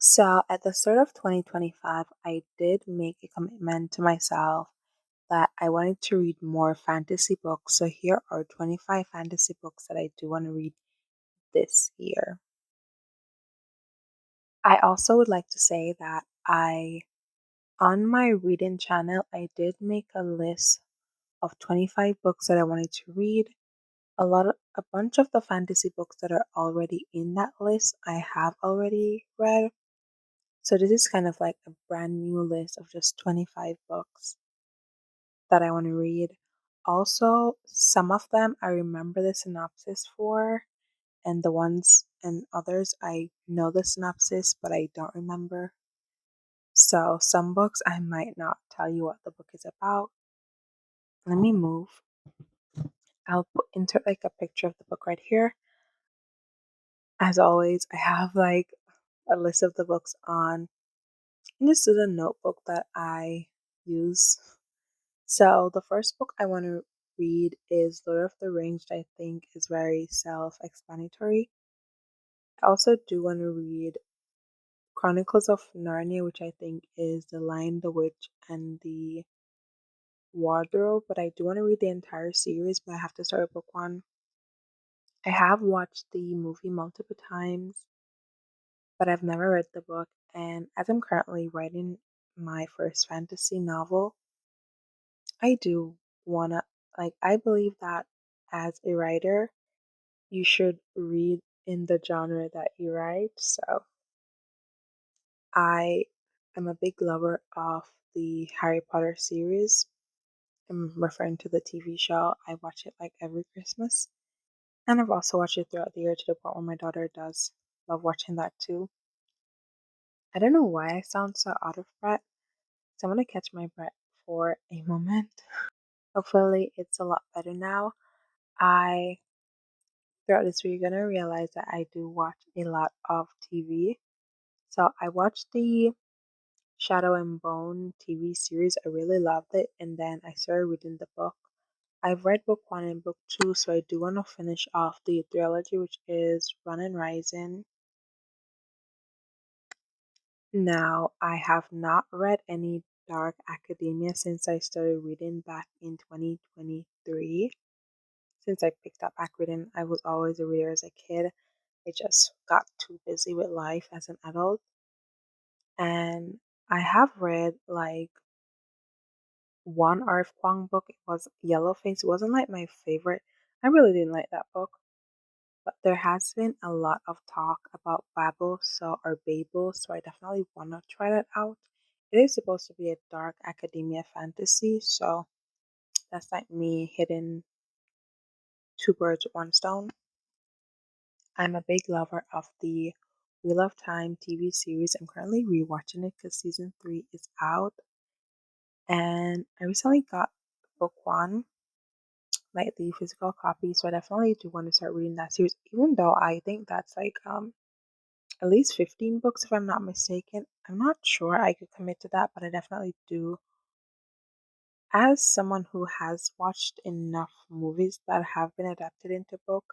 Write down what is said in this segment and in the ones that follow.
So at the start of 2025, I did make a commitment to myself that I wanted to read more fantasy books. So here are 25 fantasy books that I do want to read this year. I also would like to say that on my reading channel, I did make a list of 25 books that I wanted to read. A bunch of the fantasy books that are already in that list, I have already read. So this is kind of like a brand new list of just 25 books that I want to read. Also, some of them I remember the synopsis for, and the ones and others I know the synopsis, but I don't remember. So, some books I might not tell you what the book is about. Let me move. I'll insert like a picture of the book right here. As always, I have like a list of the books on, and this is a notebook that I use. So the first book I want to read is Lord of the Rings, which I think is very self-explanatory. I also do want to read Chronicles of Narnia, which I think is The Lion, the Witch, and the Wardrobe, but I do want to read the entire series, but I have to start with book one. I have watched the movie multiple times, but I've never read the book, and as I'm currently writing my first fantasy novel, I do wanna I believe that as a writer, you should read in the genre that you write. So I am a big lover of the Harry Potter series. I'm referring to the TV show. I watch it like every Christmas. And I've also watched it throughout the year to the point where my daughter does love watching that too. I don't know why I sound so out of breath. So I'm gonna catch my breath for a moment. Hopefully it's a lot better now. I throughout this week you're gonna realize that I do watch a lot of TV. So I watched the Shadow and Bone TV series. I really loved it, and then I started reading the book. I've read book one and book two, so I do want to finish off the trilogy, which is Run and Rising. Now, I have not read any dark academia since I started reading back in 2023. Since I picked up back reading, I was always a reader as a kid. I just got too busy with life as an adult. And I have read like one Arif Kwang book. It was Yellowface. It wasn't like my favorite. I really didn't like that book. But there has been a lot of talk about Babel, so I definitely want to try that out. It is supposed to be a dark academia fantasy, so that's like me hitting two birds with one stone. I'm a big lover of the Wheel of Time TV series. I'm currently rewatching it because season 3 is out, and I recently got book one, like the physical copy, so I definitely do want to start reading that series. Even though I think that's like at least 15 books, if I'm not mistaken. I'm not sure I could commit to that, but I definitely do. As someone who has watched enough movies that have been adapted into book,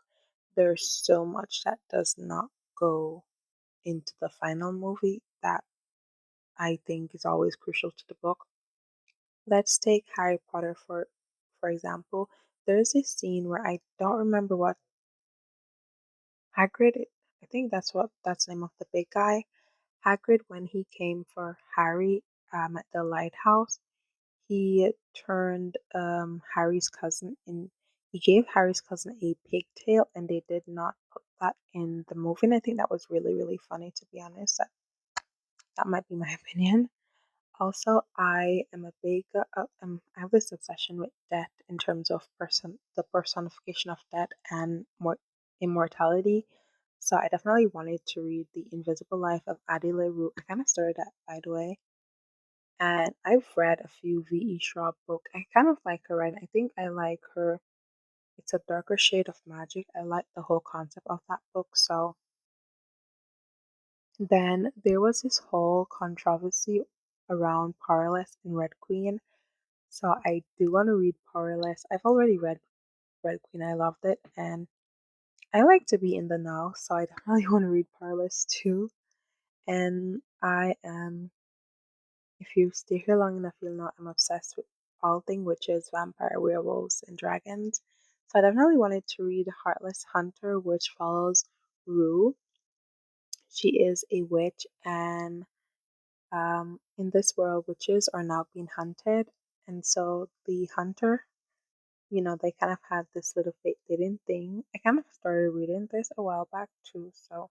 there's so much that does not go into the final movie that I think is always crucial to the book. Let's take Harry Potter for example. There's a scene where I don't remember what Hagrid, I think that's the name of the big guy. Hagrid, when he came for Harry at the lighthouse, he turned Harry's cousin in. He gave Harry's cousin a pigtail, and they did not put that in the movie. And I think that was really, really funny, to be honest. That might be my opinion. Also, I am a big, I have this obsession with death in terms of the personification of death and more immortality. So I definitely wanted to read The Invisible Life of Addie LaRue. I kind of started that, by the way. And I've read a few V.E. Schwab books. I kind of like her writing. I think I like her. It's a darker shade of magic. I like the whole concept of that book. So then there was this whole controversy around Powerless and Red Queen. So I do want to read Powerless. I've already read Red Queen. I loved it, and I like to be in the know, so I definitely want to read Powerless too. And if you stay here long enough, you'll know I'm obsessed with all things witches, vampire, werewolves, and dragons. So I definitely wanted to read Heartless Hunter, which follows Rue. She is a witch, and in this world, witches are now being hunted. And so the hunter, they kind of had this little fate hidden thing. I kind of started reading this a while back too. So,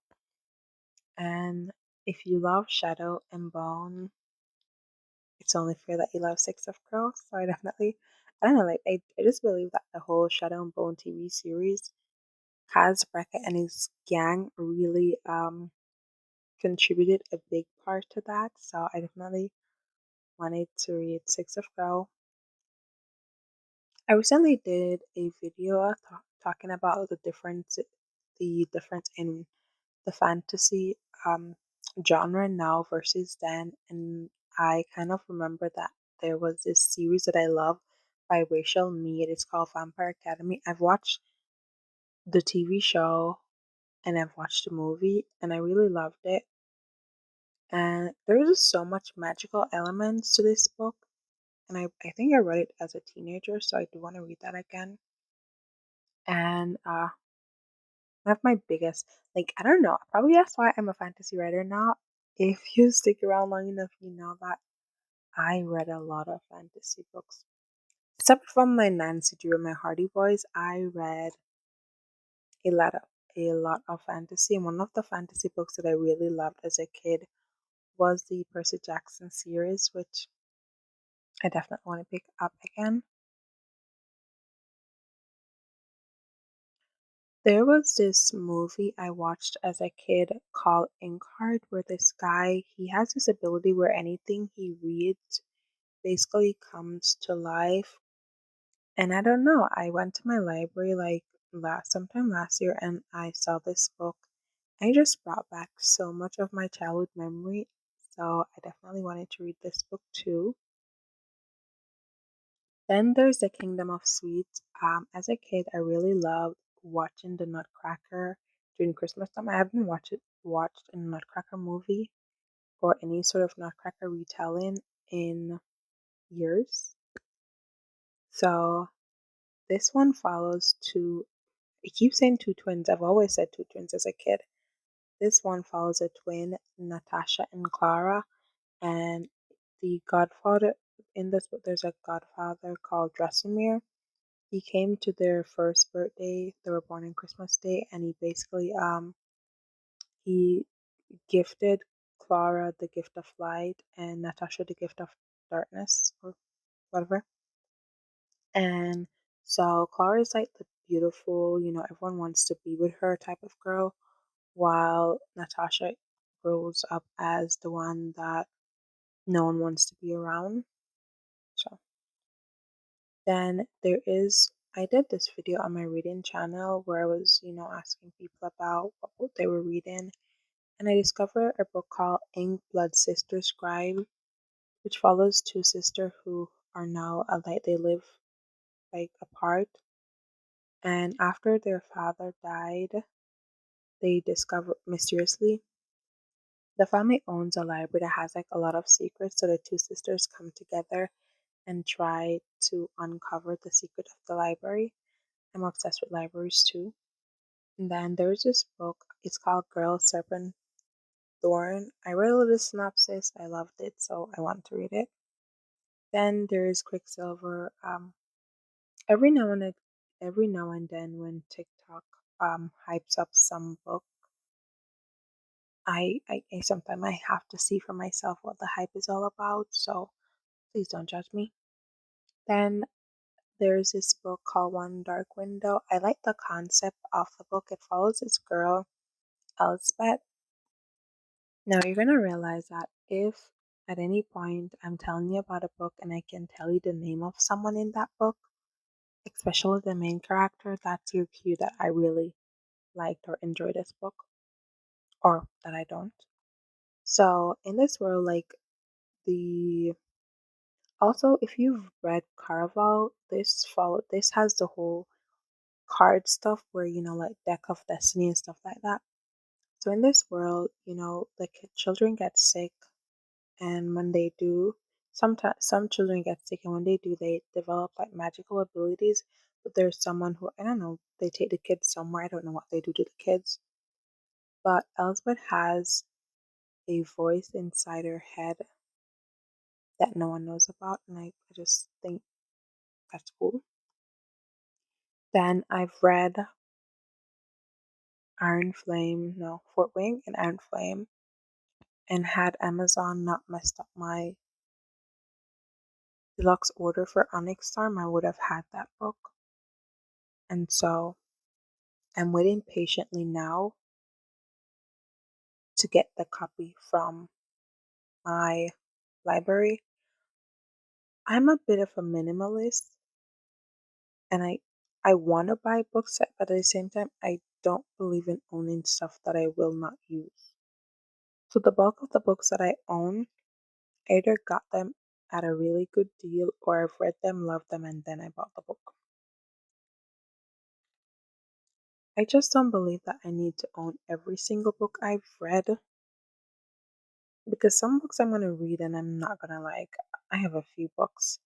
and if you love Shadow and Bone, it's only fair that you love Six of Crows. So I don't know, like I just believe that the whole Shadow and Bone TV series has Brackett and his gang really contributed a big part to that. So I definitely wanted to read Six of Crow. I recently did a video talking about the difference in the fantasy genre now versus then, and I kind of remember that there was this series that I love by Rachel Mead. It's called Vampire Academy. I've watched the TV show and I've watched the movie, and I really loved it. And there's just so much magical elements to this book, and I think I read it as a teenager, so I do want to read that again. And one of my biggest, like, I don't know, probably that's why I'm a fantasy writer now. If you stick around long enough, you know that I read a lot of fantasy books. Except from my Nancy Drew and my Hardy Boys, I read a lot of fantasy. And one of the fantasy books that I really loved as a kid was the Percy Jackson series, which I definitely want to pick up again. There was this movie I watched as a kid called Inkheart, where this guy, he has this ability where anything he reads basically comes to life. And I don't know, I went to my library like sometime last year and I saw this book. I just brought back so much of my childhood memory. So I definitely wanted to read this book too. Then there's The Kingdom of Sweets. As a kid, I really loved watching the Nutcracker during Christmas time. I haven't watched a Nutcracker movie or any sort of Nutcracker retelling in years. So this one follows two. I keep saying two twins. I've always said two twins as a kid. This one follows a twin, Natasha and Clara, and the godfather in this book. There's a godfather called Dressomir. He came to their first birthday. They were born on Christmas Day, and he basically he gifted Clara the gift of light and Natasha the gift of darkness or whatever. And so Clara is like the beautiful, everyone wants to be with her type of girl, while Natasha grows up as the one that no one wants to be around. So then I did this video on my reading channel where I was, asking people about what book they were reading. And I discovered a book called Ink Blood Sister Scribe, which follows two sisters who are now like they live like apart. And after their father died, they discovered mysteriously the family owns a library that has like a lot of secrets. So the two sisters come together and try to uncover the secret of the library. I'm obsessed with libraries too. And then there's this book. It's called Girl Serpent Thorn. I read a little synopsis. I loved it, so I want to read it. Then there's Quicksilver. Every now and then, when TikTok hypes up some book, I sometimes I have to see for myself what the hype is all about. So please don't judge me. Then there's this book called One Dark Window. I like the concept of the book. It follows this girl, Elspeth. Now you're gonna realize that if at any point I'm telling you about a book and I can tell you the name of someone in that book, especially the main character, that's your cue that I really liked or enjoyed this book, or that I don't. So in this world, like the also if you've read Caraval, this has the whole card stuff where like Deck of Destiny and stuff like that. So in this world, the children get sick, and when they do, sometimes some children get sick, and when they do, they develop like magical abilities. But there's someone who, I don't know, they take the kids somewhere. I don't know what they do to the kids. But Elizabeth has a voice inside her head that no one knows about, and I just think that's cool. Then I've read Iron Flame, no, Fort Wing and Iron Flame, and had Amazon not messed up my deluxe order for Onyx Storm, I would have had that book. And so I'm waiting patiently now to get the copy from my library. I'm a bit of a minimalist, and I want to buy books, but at the same time, I don't believe in owning stuff that I will not use. So the bulk of the books that I own, I either got them at a really good deal or I've read them, loved them, and then I bought the book. I just don't believe that I need to own every single book I've read, because some books I'm going to read and I'm not going to like. I have a few books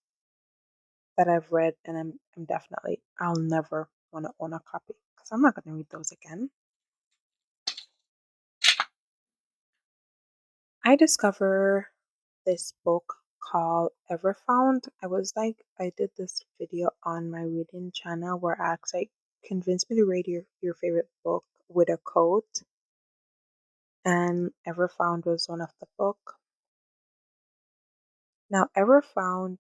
that I've read and I'm definitely, I'll never want to own a copy because I'm not going to read those again. I discover this book called Everfound. I did this video on my reading channel where I actually convinced me to read your favorite book with a quote, and Everfound was one of the book. Now, Everfound,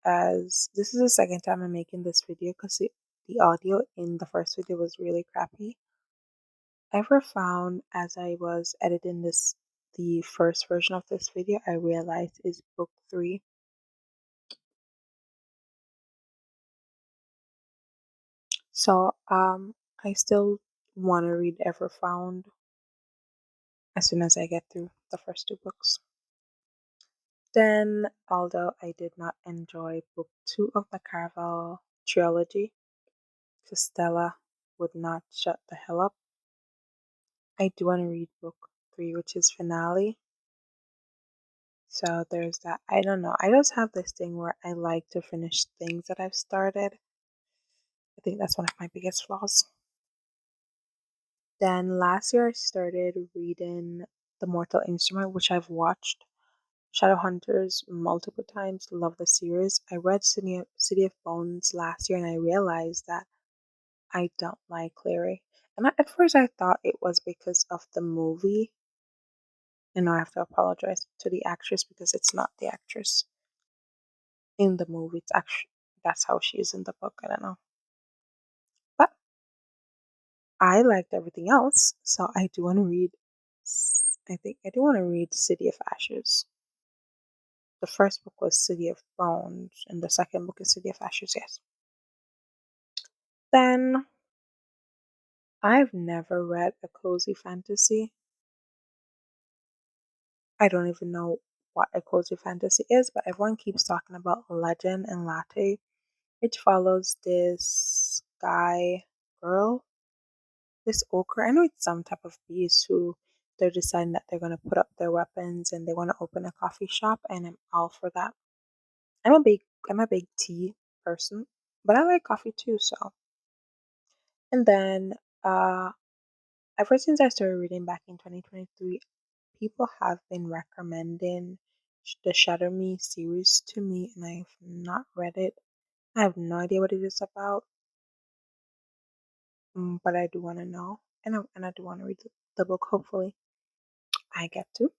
as this is the second time I'm making this video because the audio in the first video was really crappy. Everfound, as I was editing the first version of this video, I realized is book 3. So I still want to read Everfound as soon as I get through the first 2 books. Then, although I did not enjoy book 2 of the Caraval trilogy, because Stella would not shut the hell up, I do want to read book 3, which is Finale. So there's that. I don't know. I just have this thing where I like to finish things that I've started. I think that's one of my biggest flaws. Then last year I started reading The Mortal Instrument, which I've watched Shadowhunters multiple times. Love the series. I read City of Bones last year and I realized that I don't like Clary. And at first I thought it was because of the movie. And I have to apologize to the actress because it's not the actress in the movie. It's actually, that's how she is in the book. I don't know. But I liked everything else. So I do want to read, I think I do want to read City of Ashes. The first book was City of Bones, and the second book is City of Ashes, yes. Then I've never read a cozy fantasy. I don't even know what a cozy fantasy is, but everyone keeps talking about Legend and Latte, which follows this this ogre. I know it's some type of beast who they're deciding that they're going to put up their weapons and they want to open a coffee shop, and I'm all for that. I'm a big tea person, but I like coffee too. So, and then ever since I started reading back in 2023, people have been recommending the Shadow Me series to me, and I've not read it. I have no idea what it is about, but I do want to know, and I do want to read the book. Hopefully, I get to.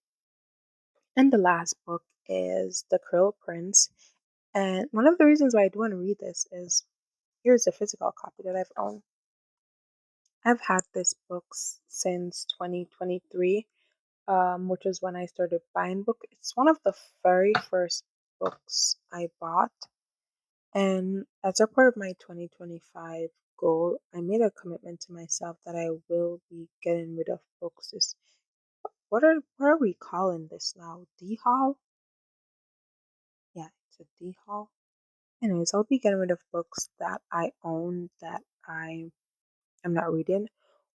And the last book is The Cruel Prince. And one of the reasons why I do want to read this is here's a physical copy that I've owned. I've had this book since 2023, which is when I started buying books. It's one of the very first books I bought. And as a part of my 2025 goal, I made a commitment to myself that I will be getting rid of books. What are we calling this now? D haul? Yeah, it's a D haul. Anyways, I'll be getting rid of books that I own that I am not reading,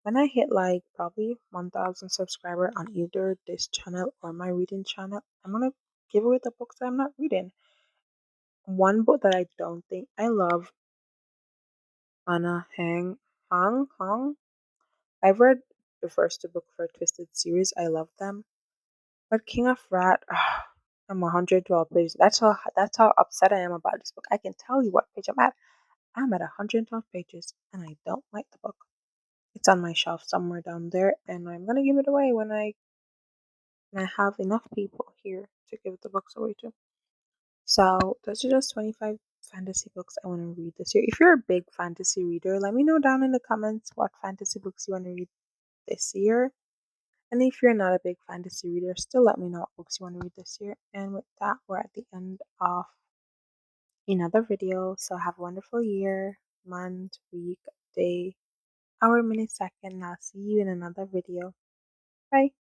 when I hit like probably 1,000 subscriber on either this channel or my reading channel, I'm gonna give away the books that I'm not reading. One book that I don't think I love, Anna Hong. I've read the first two books for Twisted series. I love them. But King of Rat, I'm 112 pages. That's how upset I am about this book. I can tell you what page I'm at. I'm at 112 pages, and I don't like the book. It's on my shelf somewhere down there, and I'm gonna give it away when I have enough people here to give the books away to. So those are just 25 fantasy books I want to read this year. If you're a big fantasy reader, let me know down in the comments what fantasy books you want to read this year. And if you're not a big fantasy reader, still let me know what books you want to read this year. And with that, we're at the end of another video. So have a wonderful year, month, week, day, hour, minute, second. And I'll see you in another video. Bye.